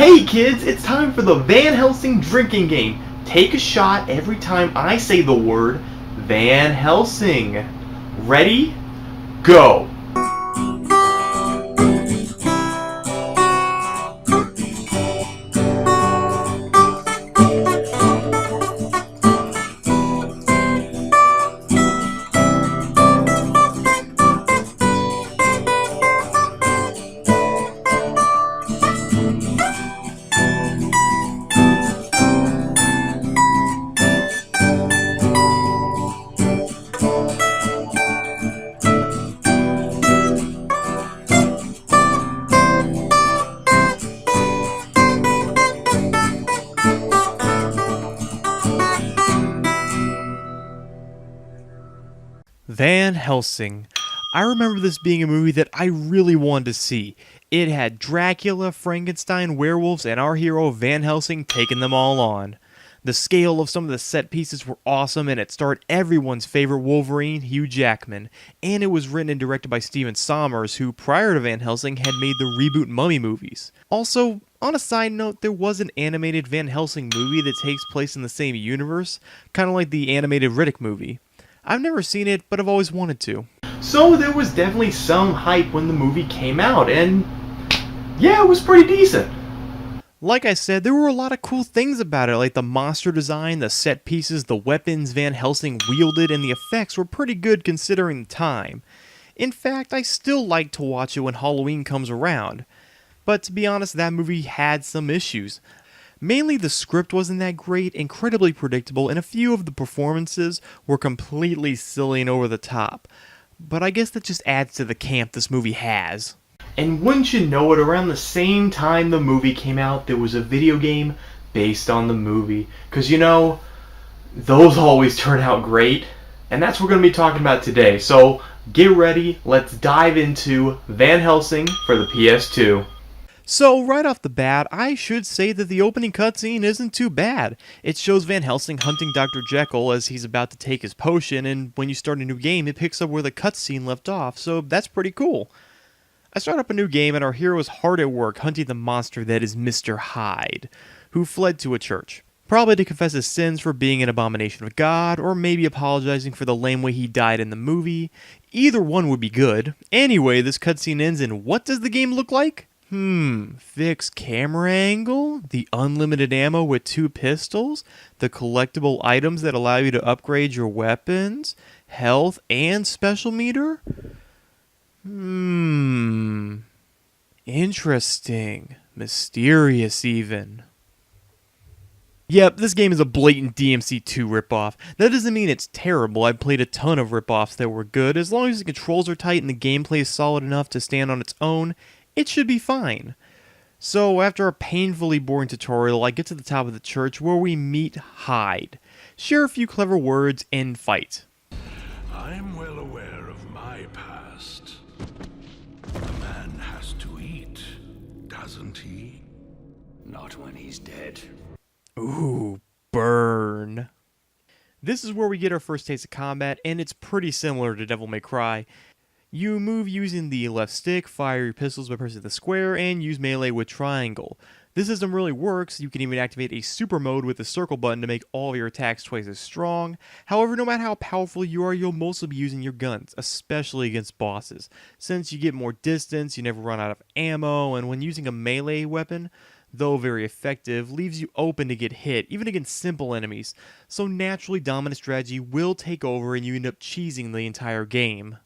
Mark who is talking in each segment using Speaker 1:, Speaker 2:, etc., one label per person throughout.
Speaker 1: Hey kids, it's time for the Van Helsing drinking game. Take a shot every time I say the word Van Helsing. Ready? Go!
Speaker 2: Van Helsing. I remember this being a movie that I really wanted to see. It had Dracula, Frankenstein, werewolves, and our hero Van Helsing taking them all on. The scale of some of the set pieces were awesome, and it starred everyone's favorite Wolverine, Hugh Jackman. And it was written and directed by Steven Sommers, who prior to Van Helsing had made the reboot Mummy movies. Also, on a side note, there was an animated Van Helsing movie that takes place in the same universe, kind of like the animated Riddick movie. I've never seen it, but I've always wanted to.
Speaker 1: So there was definitely some hype when the movie came out, and yeah, it was pretty decent.
Speaker 2: Like I said, there were a lot of cool things about it, like the monster design, the set pieces, the weapons Van Helsing wielded, and the effects were pretty good considering the time. In fact, I still like to watch it when Halloween comes around. But to be honest, that movie had some issues. Mainly the script wasn't that great, incredibly predictable, and a few of the performances were completely silly and over the top. But I guess that just adds to the camp this movie has.
Speaker 1: And wouldn't you know it, around the same time the movie came out, there was a video game based on the movie. Because you know, those always turn out great. And that's what we're going to be talking about today. So get ready, let's dive into Van Helsing for the PS2.
Speaker 2: So, right off the bat, I should say that the opening cutscene isn't too bad. It shows Van Helsing hunting Dr. Jekyll as he's about to take his potion, and when you start a new game, it picks up where the cutscene left off, so that's pretty cool. I start up a new game, and our hero is hard at work hunting the monster that is Mr. Hyde, who fled to a church. Probably to confess his sins for being an abomination of God, or maybe apologizing for the lame way he died in the movie. Either one would be good. Anyway, this cutscene ends, and what does the game look like? Fixed camera angle, the unlimited ammo with 2 pistols, the collectible items that allow you to upgrade your weapons, health, and special meter? Interesting. Mysterious even. Yep, this game is a blatant DMC2 ripoff. That doesn't mean it's terrible. I've played a ton of ripoffs that were good. As long as the controls are tight and the gameplay is solid enough to stand on its own, it should be fine. So after a painfully boring tutorial, I get to the top of the church where we meet Hyde, share a few clever words, and fight.
Speaker 3: I'm well aware of my past. A man has to eat, doesn't he?
Speaker 4: Not when he's dead.
Speaker 2: Ooh, burn. This is where we get our first taste of combat, and it's pretty similar to Devil May Cry. You move using the left stick, fire your pistols by pressing the square, and use melee with triangle. This system really works. You can even activate a super mode with the circle button to make all of your attacks twice as strong. However, no matter how powerful you are, you'll mostly be using your guns, especially against bosses. Since you get more distance, you never run out of ammo, and when using a melee weapon, though very effective, leaves you open to get hit, even against simple enemies. So naturally, dominant strategy will take over and you end up cheesing the entire game.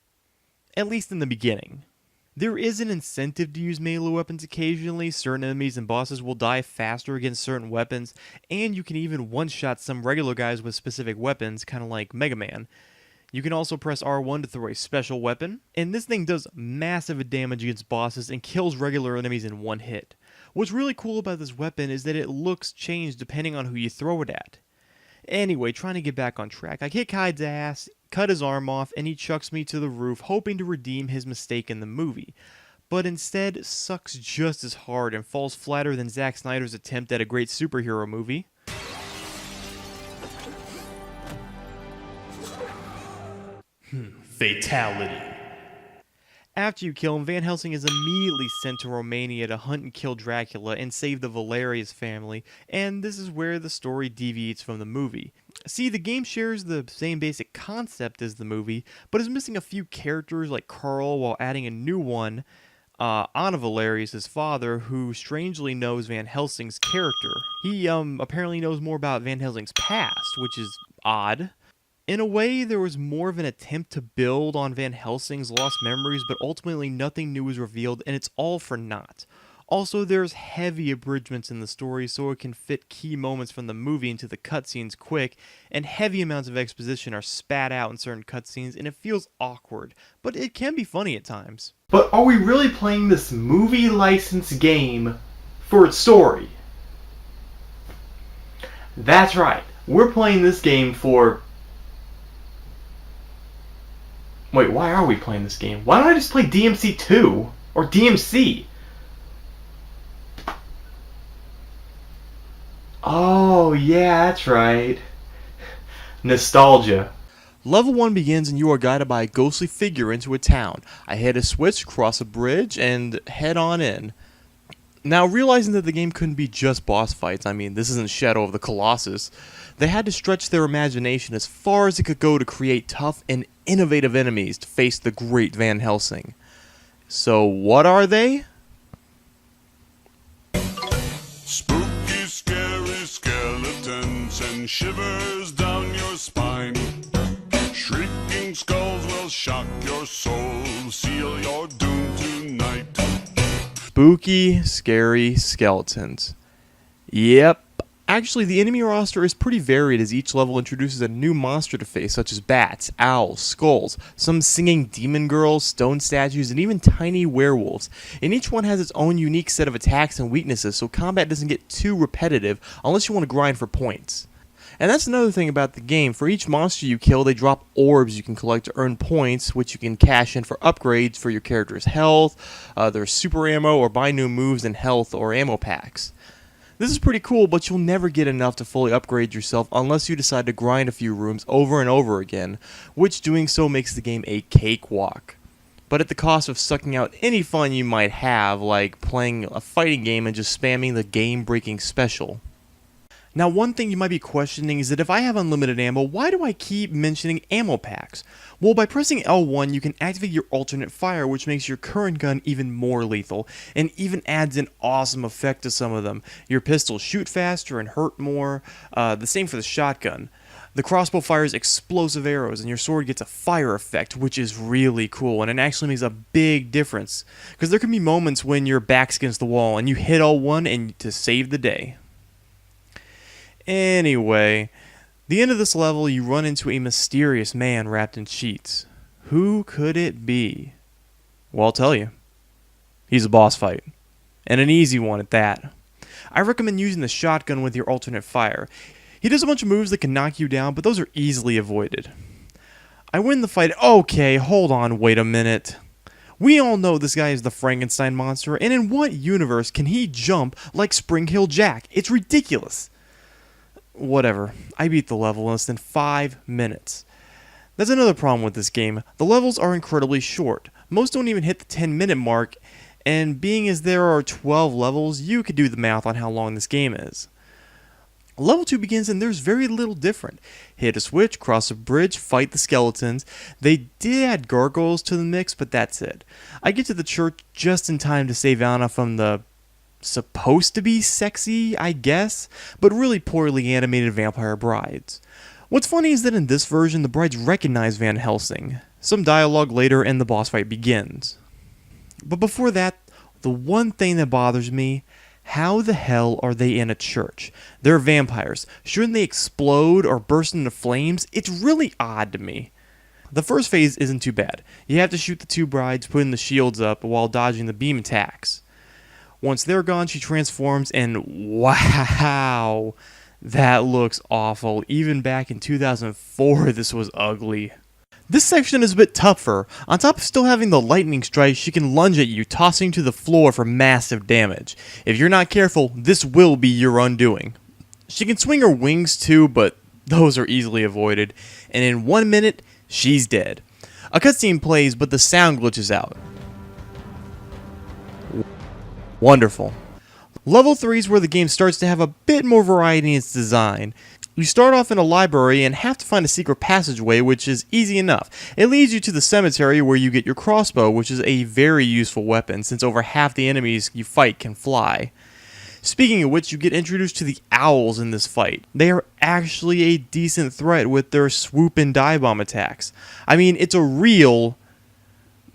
Speaker 2: At least in the beginning. There is an incentive to use melee weapons occasionally. Certain enemies and bosses will die faster against certain weapons, and you can even one-shot some regular guys with specific weapons, kind of like Mega Man. You can also press R1 to throw a special weapon, and this thing does massive damage against bosses and kills regular enemies in one hit. What's really cool about this weapon is that it looks changed depending on who you throw it at. Anyway, trying to get back on track, I kick Hyde's ass, cut his arm off, and he chucks me to the roof, hoping to redeem his mistake in the movie. But instead, sucks just as hard and falls flatter than Zack Snyder's attempt at a great superhero movie. Fatality. After you kill him, Van Helsing is immediately sent to Romania to hunt and kill Dracula and save the Valerius family, and this is where the story deviates from the movie. See, the game shares the same basic concept as the movie, but is missing a few characters like Carl while adding a new one, Anna Valerius' father, who strangely knows Van Helsing's character. He apparently knows more about Van Helsing's past, which is odd. In a way, there was more of an attempt to build on Van Helsing's lost memories, but ultimately nothing new was revealed, and it's all for naught. Also, there's heavy abridgments in the story, so it can fit key moments from the movie into the cutscenes quick, and heavy amounts of exposition are spat out in certain cutscenes, and it feels awkward, but it can be funny at times.
Speaker 1: But are we really playing this movie license game for its story? That's right. We're playing this game for... Wait, why are we playing this game? Why don't I just play DMC 2? Or DMC? Oh, yeah, that's right. Nostalgia.
Speaker 2: Level 1 begins and you are guided by a ghostly figure into a town. I hit a switch, cross a bridge, and head on in. Now, realizing that the game couldn't be just boss fights, I mean, this isn't Shadow of the Colossus, they had to stretch their imagination as far as it could go to create tough and innovative enemies to face the great Van Helsing. So, what are they?
Speaker 3: Spooky, scary skeletons and shivers down your spine. Shrieking skulls will shock your soul, seal your doom tonight.
Speaker 2: Spooky, scary skeletons. Yep. Actually, the enemy roster is pretty varied as each level introduces a new monster to face, such as bats, owls, skulls, some singing demon girls, stone statues, and even tiny werewolves. And each one has its own unique set of attacks and weaknesses, so combat doesn't get too repetitive unless you want to grind for points. And that's another thing about the game. For each monster you kill, they drop orbs you can collect to earn points, which you can cash in for upgrades for your character's health, their super ammo, or buy new moves and health or ammo packs. This is pretty cool, but you'll never get enough to fully upgrade yourself unless you decide to grind a few rooms over and over again, which doing so makes the game a cakewalk. But at the cost of sucking out any fun you might have, like playing a fighting game and just spamming the game-breaking special. Now, one thing you might be questioning is that if I have unlimited ammo, why do I keep mentioning ammo packs? Well, by pressing L1, you can activate your alternate fire, which makes your current gun even more lethal, and even adds an awesome effect to some of them. Your pistols shoot faster and hurt more, the same for the shotgun. The crossbow fires explosive arrows, and your sword gets a fire effect, which is really cool, and it actually makes a big difference. Because there can be moments when your back's against the wall, and you hit L1 and to save the day. Anyway, the end of this level, you run into a mysterious man wrapped in sheets. Who could it be? Well, I'll tell you. He's a boss fight. And an easy one at that. I recommend using the shotgun with your alternate fire. He does a bunch of moves that can knock you down, but those are easily avoided. I win the fight. Okay, hold on, wait a minute. We all know this guy is the Frankenstein monster, and in what universe can he jump like Spring Hill Jack? It's ridiculous. Whatever, I beat the level in less than 5 minutes. That's another problem with this game. The levels are incredibly short. Most don't even hit the 10-minute mark, and being as there are 12 levels, you could do the math on how long this game is. Level 2 begins and there's very little different. Hit a switch, cross a bridge, fight the skeletons. They did add gargoyles to the mix, but that's it. I get to the church just in time to save Anna from the supposed to be sexy, I guess, but really poorly animated vampire brides. What's funny is that in this version, the brides recognize Van Helsing. Some dialogue later and the boss fight begins. But before that, the one thing that bothers me, how the hell are they in a church? They're vampires. Shouldn't they explode or burst into flames? It's really odd to me. The first phase isn't too bad. You have to shoot the two brides, putting the shields up while dodging the beam attacks. Once they're gone, she transforms, and wow, that looks awful. Even back in 2004, this was ugly. This section is a bit tougher. On top of still having the lightning strike, she can lunge at you, tossing you to the floor for massive damage. If you're not careful, this will be your undoing. She can swing her wings too, but those are easily avoided. And in 1 minute, she's dead. A cutscene plays, but the sound glitches out. Wonderful. Level 3 is where the game starts to have a bit more variety in its design. You start off in a library and have to find a secret passageway, which is easy enough. It leads you to the cemetery where you get your crossbow, which is a very useful weapon since over half the enemies you fight can fly. Speaking of which, you get introduced to the owls in this fight. They are actually a decent threat with their swoop and dive bomb attacks. I mean, it's a real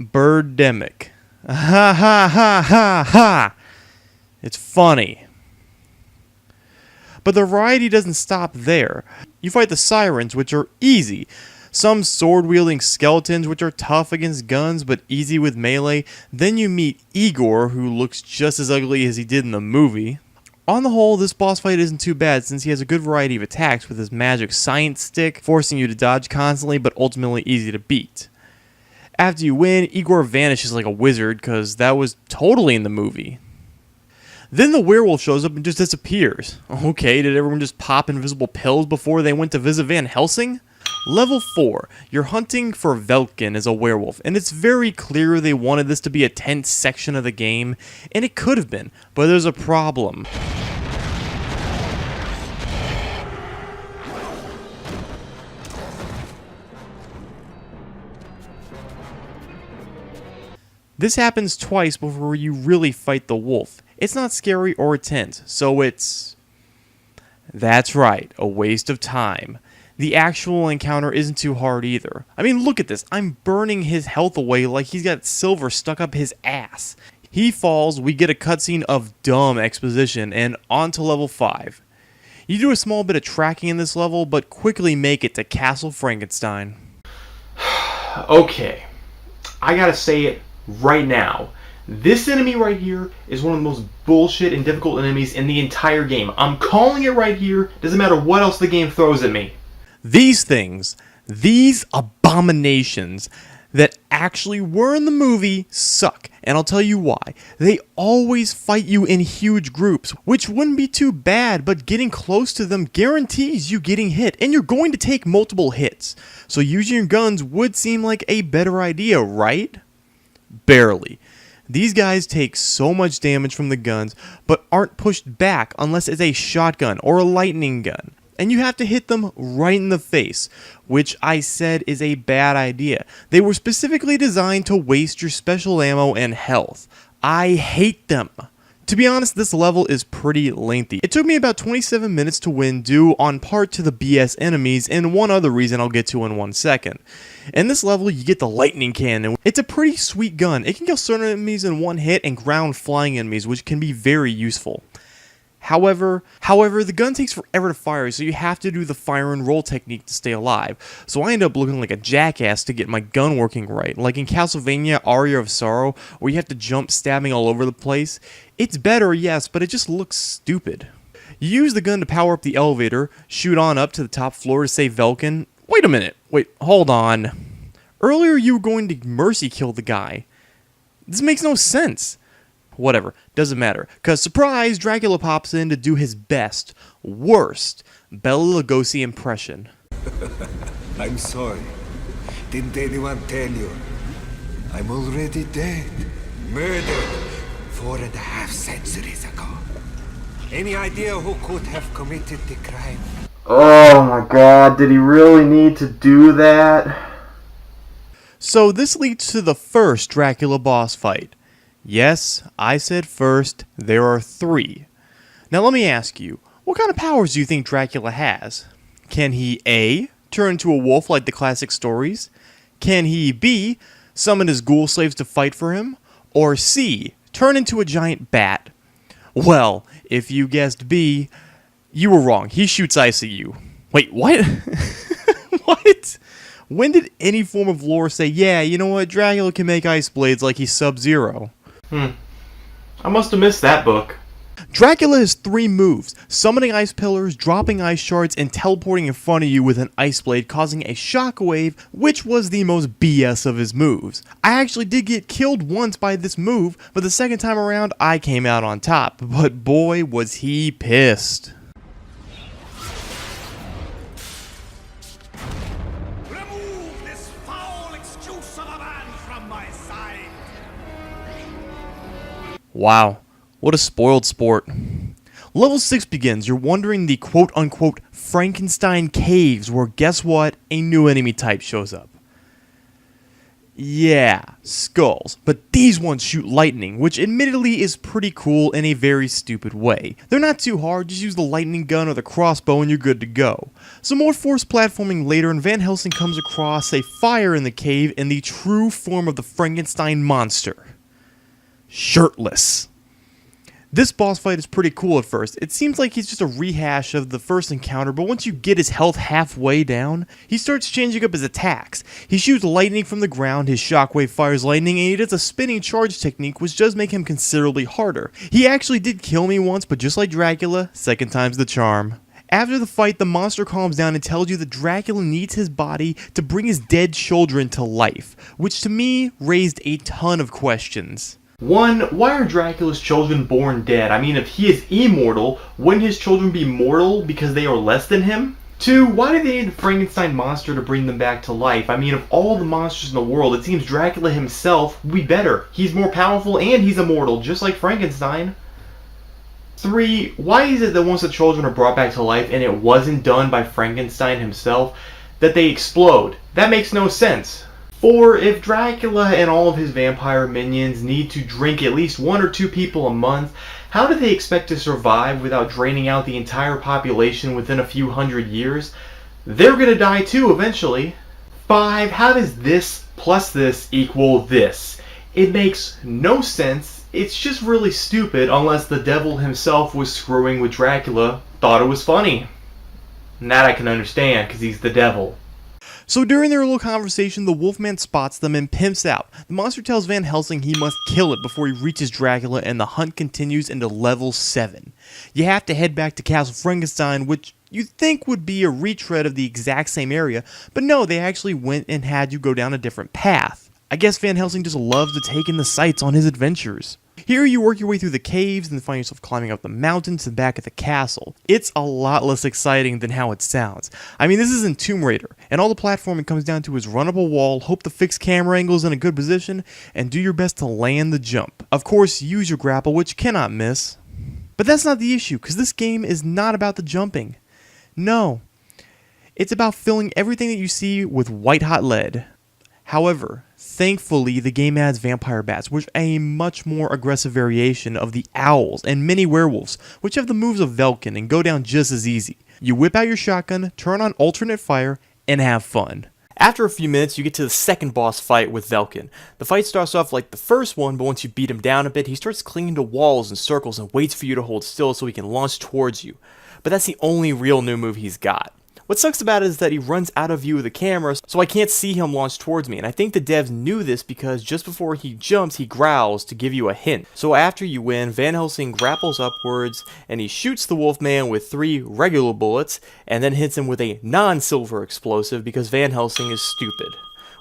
Speaker 2: birdemic. Ha ha ha ha ha! It's funny. But the variety doesn't stop there. You fight the sirens, which are easy. Some sword-wielding skeletons, which are tough against guns, but easy with melee. Then you meet Igor, who looks just as ugly as he did in the movie. On the whole, this boss fight isn't too bad, since he has a good variety of attacks with his magic science stick, forcing you to dodge constantly, but ultimately easy to beat. After you win, Igor vanishes like a wizard, because that was totally in the movie. Then the werewolf shows up and just disappears. Okay, did everyone just pop invisible pills before they went to visit Van Helsing? Level 4. You're hunting for Velkin as a werewolf, and it's very clear they wanted this to be a tense section of the game, and it could have been, but there's a problem. This happens twice before you really fight the wolf. It's not scary or tense, so it's... That's right, a waste of time. The actual encounter isn't too hard either. I mean, look at this. I'm burning his health away like he's got silver stuck up his ass. He falls, we get a cutscene of dumb exposition, and on to level 5. You do a small bit of tracking in this level, but quickly make it to Castle Frankenstein.
Speaker 1: Okay, I gotta say it right now. This enemy right here is one of the most bullshit and difficult enemies in the entire game. I'm calling it right here. Doesn't matter what else the game throws at me.
Speaker 2: These things, these abominations that actually were in the movie suck, and I'll tell you why. They always fight you in huge groups, which wouldn't be too bad, but getting close to them guarantees you getting hit, and you're going to take multiple hits. So using your guns would seem like a better idea, right? Barely. These guys take so much damage from the guns, but aren't pushed back unless it's a shotgun or a lightning gun. And you have to hit them right in the face, which I said is a bad idea. They were specifically designed to waste your special ammo and health. I hate them. To be honest, this level is pretty lengthy. It took me about 27 minutes to win, due on part to the BS enemies and one other reason I'll get to in 1 second. In this level, you get the lightning cannon. It's a pretty sweet gun. It can kill certain enemies in one hit and ground flying enemies, which can be very useful. However, the gun takes forever to fire, so you have to do the fire and roll technique to stay alive. So I end up looking like a jackass to get my gun working right, like in Castlevania Aria of Sorrow, where you have to jump stabbing all over the place. It's better, yes, but it just looks stupid. You use the gun to power up the elevator, shoot on up to the top floor to save Velkin. Wait a minute, hold on. Earlier you were going to mercy kill the guy. This makes no sense. Whatever, doesn't matter, cause surprise, Dracula pops in to do his best, worst, Bela Lugosi impression.
Speaker 5: I'm sorry. Didn't anyone tell you? I'm already dead. Murdered 4.5 centuries ago. Any idea who could have committed the crime?
Speaker 1: Oh my god, did he really need to do that?
Speaker 2: So this leads to the first Dracula boss fight. Yes, I said first, there are 3. Now let me ask you, what kind of powers do you think Dracula has? Can he A, turn into a wolf like the classic stories? Can he B, summon his ghoul slaves to fight for him? Or C, turn into a giant bat? Well, if you guessed B, you were wrong. He shoots ice at you. Wait, what? What? When did any form of lore say, yeah, you know what, Dracula can make ice blades like he's Sub-Zero?
Speaker 1: I must have missed that book.
Speaker 2: Dracula has 3 moves: summoning ice pillars, dropping ice shards, and teleporting in front of you with an ice blade, causing a shockwave, which was the most BS of his moves. I actually did get killed once by this move, but the second time around, I came out on top. But boy, was he pissed.
Speaker 3: Remove this foul excuse of a man from my side.
Speaker 2: Wow. What a spoiled sport. Level 6 begins. You're wandering the quote-unquote Frankenstein caves where, guess what, a new enemy type shows up. Yeah, skulls, but these ones shoot lightning, which admittedly is pretty cool in a very stupid way. They're not too hard, just use the lightning gun or the crossbow and you're good to go. Some more forced platforming later and Van Helsing comes across a fire in the cave in the true form of the Frankenstein monster. Shirtless. This boss fight is pretty cool at first. It seems like he's just a rehash of the first encounter, but once you get his health halfway down, he starts changing up his attacks. He shoots lightning from the ground, his shockwave fires lightning, and he does a spinning charge technique, which does make him considerably harder. He actually did kill me once, but just like Dracula, second time's the charm. After the fight, the monster calms down and tells you that Dracula needs his body to bring his dead children to life, which to me raised a ton of questions.
Speaker 1: 1. Why are Dracula's children born dead? I mean, if he is immortal, wouldn't his children be mortal because they are less than him? 2. Why do they need the Frankenstein monster to bring them back to life? I mean, of all the monsters in the world, it seems Dracula himself would be better. He's more powerful and he's immortal, just like Frankenstein. 3. Why is it that once the children are brought back to life and it wasn't done by Frankenstein himself, that they explode? That makes no sense. 4. If Dracula and all of his vampire minions need to drink at least 1 or 2 people a month, how do they expect to survive without draining out the entire population within a few hundred years? They're gonna die too eventually. 5. How does this plus this equal this? It makes no sense. It's just really stupid unless the devil himself was screwing with Dracula, thought it was funny. And that I can understand because he's the devil.
Speaker 2: So during their little conversation, the Wolfman spots them and pimps out. The monster tells Van Helsing he must kill it before he reaches Dracula, and the hunt continues into level 7. You have to head back to Castle Frankenstein, which you'd think would be a retread of the exact same area, but no, they actually went and had you go down a different path. I guess Van Helsing just loves to take in the sights on his adventures. Here you work your way through the caves and find yourself climbing up the mountain to the back of the castle. It's a lot less exciting than how it sounds. I mean, this isn't Tomb Raider, and all the platforming comes down to is run up a wall, hope the fixed camera angle is in a good position, and do your best to land the jump. Of course, use your grapple, which you cannot miss. But that's not the issue, because this game is not about the jumping. No. It's about filling everything that you see with white-hot lead. However, thankfully, the game adds vampire bats, which are a much more aggressive variation of the owls and mini werewolves, which have the moves of Velkin and go down just as easy. You whip out your shotgun, turn on alternate fire, and have fun. After a few minutes, you get to the second boss fight with Velkin. The fight starts off like the first one, but once you beat him down a bit, he starts clinging to walls and circles and waits for you to hold still so he can launch towards you. But that's the only real new move he's got. What sucks about it is that he runs out of view of the camera, so I can't see him launch towards me, and I think the devs knew this because just before he jumps, he growls to give you a hint. So after you win, Van Helsing grapples upwards, and he shoots the Wolfman with 3 regular bullets, and then hits him with a non-silver explosive because Van Helsing is stupid.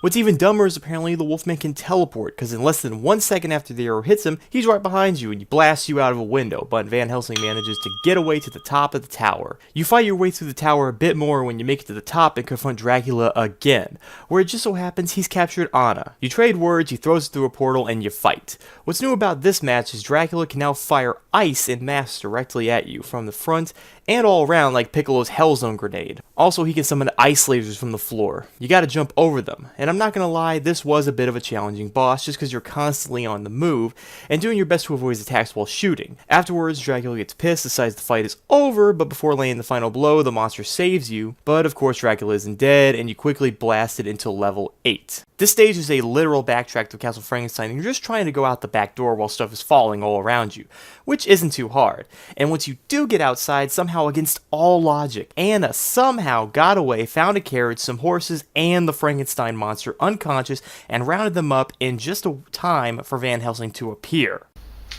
Speaker 2: What's even dumber is apparently the Wolfman can teleport, because in less than 1 second after the arrow hits him, he's right behind you and he blasts you out of a window, but Van Helsing manages to get away to the top of the tower. You fight your way through the tower a bit more when you make it to the top and confront Dracula again, where it just so happens he's captured Anna. You trade words, he throws it through a portal, and you fight. What's new about this match is Dracula can now fire ice in mass directly at you, from the front and all around like Piccolo's Hellzone grenade. Also, he can summon ice lasers from the floor. You gotta jump over them, and I'm not gonna lie, this was a bit of a challenging boss just because you're constantly on the move and doing your best to avoid his attacks while shooting. Afterwards, Dracula gets pissed, decides the fight is over, but before laying the final blow, the monster saves you. But of course, Dracula isn't dead, and you quickly blast it into level 8. This stage is a literal backtrack to Castle Frankenstein, and you're just trying to go out the back door while stuff is falling all around you, which isn't too hard. And once you do get outside, somehow against all logic, Anna somehow got away, found a carriage, some horses, and the Frankenstein monster unconscious, and rounded them up in just a time for Van Helsing to appear.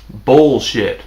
Speaker 1: Bullshit.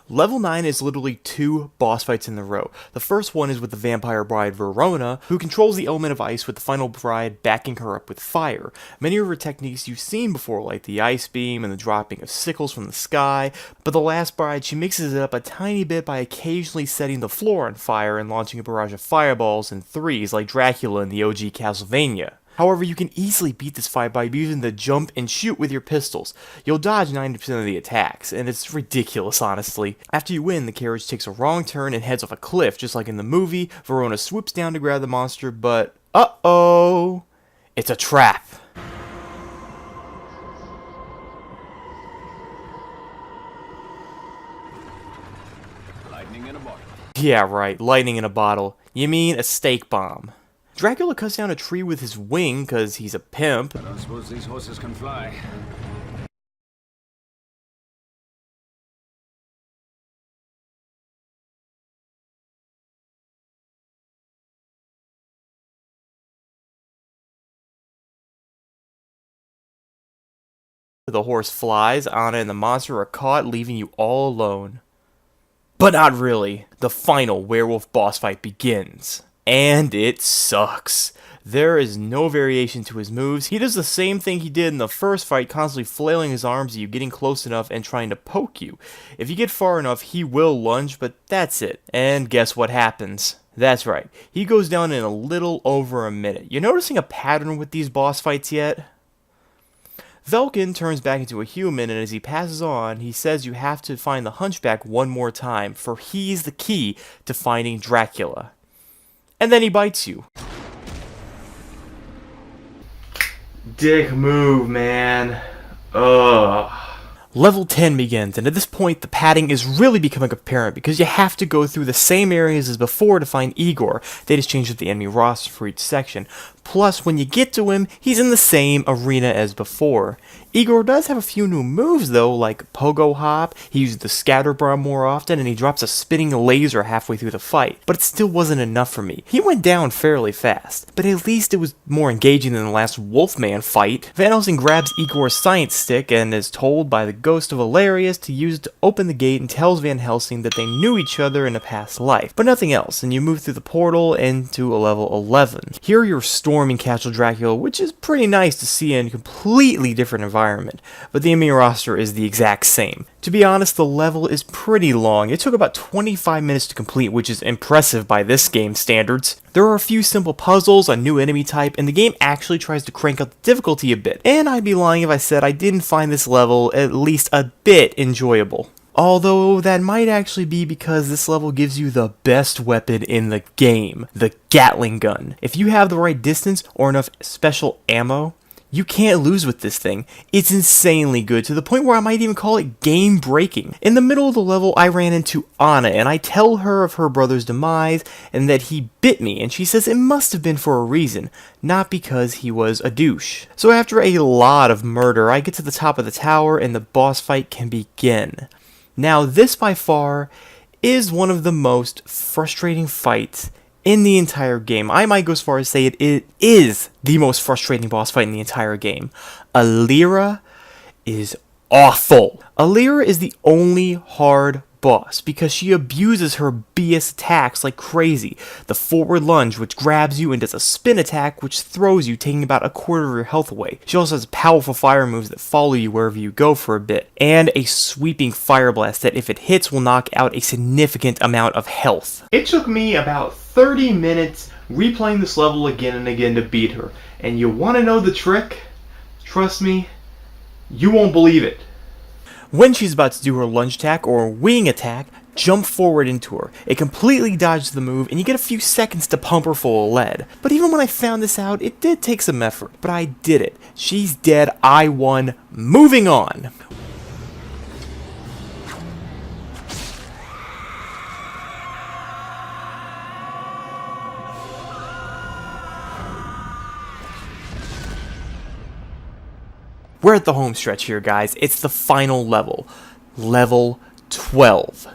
Speaker 2: Level 9 is literally 2 boss fights in a row. The first one is with the vampire bride Verona, who controls the element of ice with the final bride backing her up with fire. Many of her techniques you've seen before, like the ice beam and the dropping of sickles from the sky, but the last bride, she mixes it up a tiny bit by occasionally setting the floor on fire and launching a barrage of fireballs and threes like Dracula in the OG Castlevania. However, you can easily beat this fight by using the jump and shoot with your pistols. You'll dodge 90% of the attacks, and it's ridiculous, honestly. After you win, the carriage takes a wrong turn and heads off a cliff, just like in the movie. Verona swoops down to grab the monster, but uh-oh, it's a trap.
Speaker 4: Lightning in a bottle.
Speaker 2: Yeah, right, lightning in a bottle. You mean a steak bomb. Dracula cuts down a tree with his wing because he's a pimp.
Speaker 4: I don't suppose these horses can fly.
Speaker 2: The horse flies, Anna and the monster are caught, leaving you all alone. But not really. The final werewolf boss fight begins. And it sucks. There is no variation to his moves. He does the same thing he did in the first fight, constantly flailing his arms at you, getting close enough, and trying to poke you. If you get far enough, he will lunge, but that's it. And guess what happens? That's right. He goes down in a little over a minute. You're noticing a pattern with these boss fights yet? Velkin turns back into a human, and as he passes on, he says you have to find the hunchback one more time, for he's the key to finding Dracula. And then he bites you.
Speaker 1: Dick move, man. Ugh.
Speaker 2: Level 10 begins, and at this point the padding is really becoming apparent because you have to go through the same areas as before to find Igor. They just changed up the enemy roster for each section. Plus, when you get to him, he's in the same arena as before. Igor does have a few new moves though, like Pogo Hop, he uses the Scatter Bomb more often, and he drops a spinning laser halfway through the fight. But it still wasn't enough for me. He went down fairly fast, but at least it was more engaging than the last Wolfman fight. Van Helsing grabs Igor's science stick and is told by the ghost of Valerius to use it to open the gate, and tells Van Helsing that they knew each other in a past life, but nothing else, and you move through the portal into a level 11. Here you're storming Castle Dracula, which is pretty nice to see in a completely different environment, but the enemy roster is the exact same. To be honest, the level is pretty long. It took about 25 minutes to complete, which is impressive by this game's standards. There are a few simple puzzles, a new enemy type, and the game actually tries to crank up the difficulty a bit, and I'd be lying if I said I didn't find this level at least a bit enjoyable. Although that might actually be because this level gives you the best weapon in the game, the Gatling gun. If you have the right distance or enough special ammo, you can't lose with this thing. It's insanely good, to the point where I might even call it game-breaking. In the middle of the level, I ran into Anna, and I tell her of her brother's demise, and that he bit me, and she says it must have been for a reason, not because he was a douche. So after a lot of murder, I get to the top of the tower, and the boss fight can begin. Now, this by far is one of the most frustrating fights in the entire game. I might go as far as say it is the most frustrating boss fight in the entire game. Alira is awful. Alira is the only hard boss because she abuses her BS attacks like crazy. The forward lunge, which grabs you and does a spin attack, which throws you, taking about a quarter of your health away. She also has powerful fire moves that follow you wherever you go for a bit, and a sweeping fire blast that, if it hits, will knock out a significant amount of health.
Speaker 1: It took me about 30 minutes replaying this level again and again to beat her. And you want to know the trick? Trust me, you won't believe it.
Speaker 2: When she's about to do her lunge attack or wing attack, jump forward into her. It completely dodges the move, and you get a few seconds to pump her full of lead. But even when I found this out, it did take some effort. But I did it. She's dead. I won. Moving on. We're at the home stretch here, guys. It's the final level. Level 12.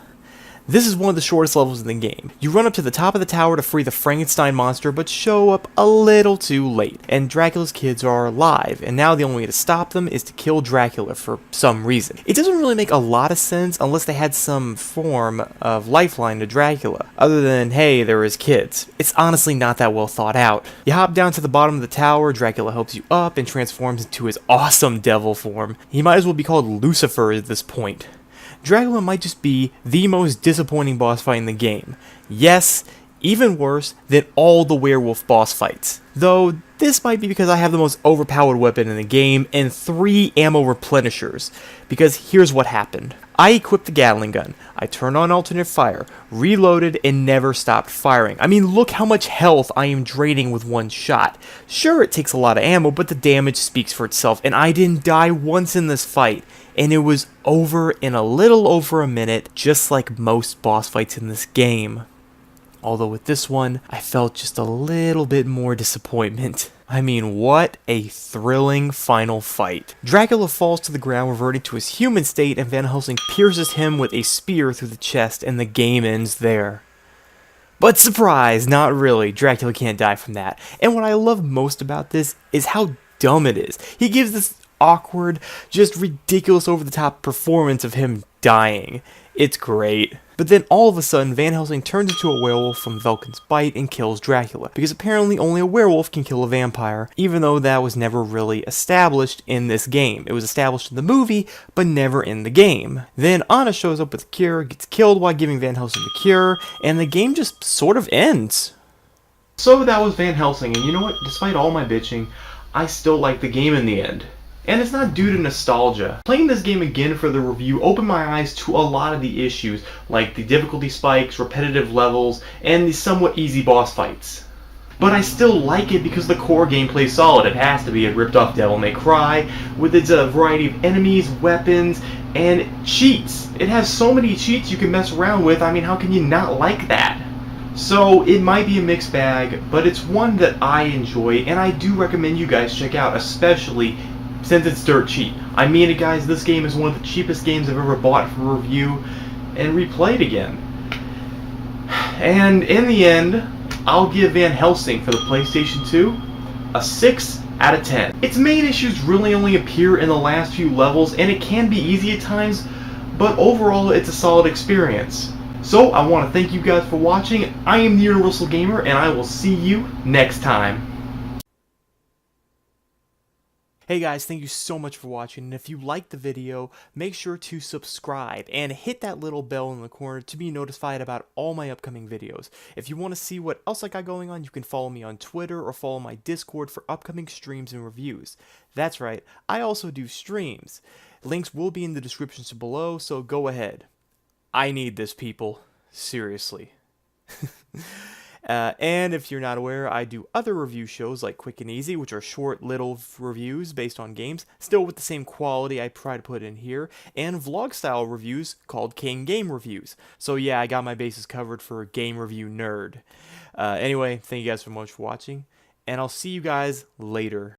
Speaker 2: This is one of the shortest levels in the game. You run up to the top of the tower to free the Frankenstein monster, but show up a little too late. And Dracula's kids are alive, and now the only way to stop them is to kill Dracula for some reason. It doesn't really make a lot of sense unless they had some form of lifeline to Dracula, other than, hey, they're his kids. It's honestly not that well thought out. You hop down to the bottom of the tower, Dracula helps you up and transforms into his awesome devil form. He might as well be called Lucifer at this point. Dracula might just be the most disappointing boss fight in the game. Yes, even worse than all the werewolf boss fights. Though, this might be because I have the most overpowered weapon in the game and 3 ammo replenishers, because here's what happened. I equipped the Gatling gun, I turned on alternate fire, reloaded, and never stopped firing. I mean, look how much health I am draining with one shot. Sure, it takes a lot of ammo, but the damage speaks for itself, and I didn't die once in this fight, and it was over in a little over a minute, just like most boss fights in this game. Although with this one, I felt just a little bit more disappointment. I mean, what a thrilling final fight. Dracula falls to the ground, reverting to his human state, and Van Helsing pierces him with a spear through the chest, and the game ends there. But surprise, not really. Dracula can't die from that. And what I love most about this is how dumb it is. He gives this awkward, just ridiculous over-the-top performance of him dying. It's great. But then all of a sudden, Van Helsing turns into a werewolf from Vulcan's bite and kills Dracula, because apparently only a werewolf can kill a vampire, even though that was never really established in this game. It was established in the movie, but never in the game. Then Anna shows up with a cure, gets killed while giving Van Helsing the cure, and the game just sort of ends.
Speaker 1: So that was Van Helsing, and you know what? Despite all my bitching, I still like the game in the end. And it's not due to nostalgia. Playing this game again for the review opened my eyes to a lot of the issues, like the difficulty spikes, repetitive levels, and the somewhat easy boss fights. But I still like it because the core gameplay is solid. It has to be. It ripped off Devil May Cry, with its variety of enemies, weapons, and cheats. It has so many cheats you can mess around with. I mean, how can you not like that? So it might be a mixed bag, but it's one that I enjoy, and I do recommend you guys check out, especially since it's dirt cheap. I mean it, guys, this game is one of the cheapest games I've ever bought for review and replayed again. And in the end, I'll give Van Helsing for the PlayStation 2 a 6 out of 10. Its main issues really only appear in the last few levels, and it can be easy at times, but overall it's a solid experience. So I want to thank you guys for watching. I am the Universal Gamer, and I will see you next time.
Speaker 2: Hey guys, thank you so much for watching, and if you liked the video, make sure to subscribe and hit that little bell in the corner to be notified about all my upcoming videos. If you want to see what else I got going on, you can follow me on Twitter or follow my Discord for upcoming streams and reviews. That's right, I also do streams. Links will be in the description below, so go ahead. I need this, people. Seriously. And if you're not aware, I do other review shows like Quick and Easy, which are short little reviews based on games, still with the same quality I try to put in here, and vlog style reviews called King Game Reviews. So yeah, I got my bases covered for a game review nerd. Anyway, thank you guys so much for watching, and I'll see you guys later.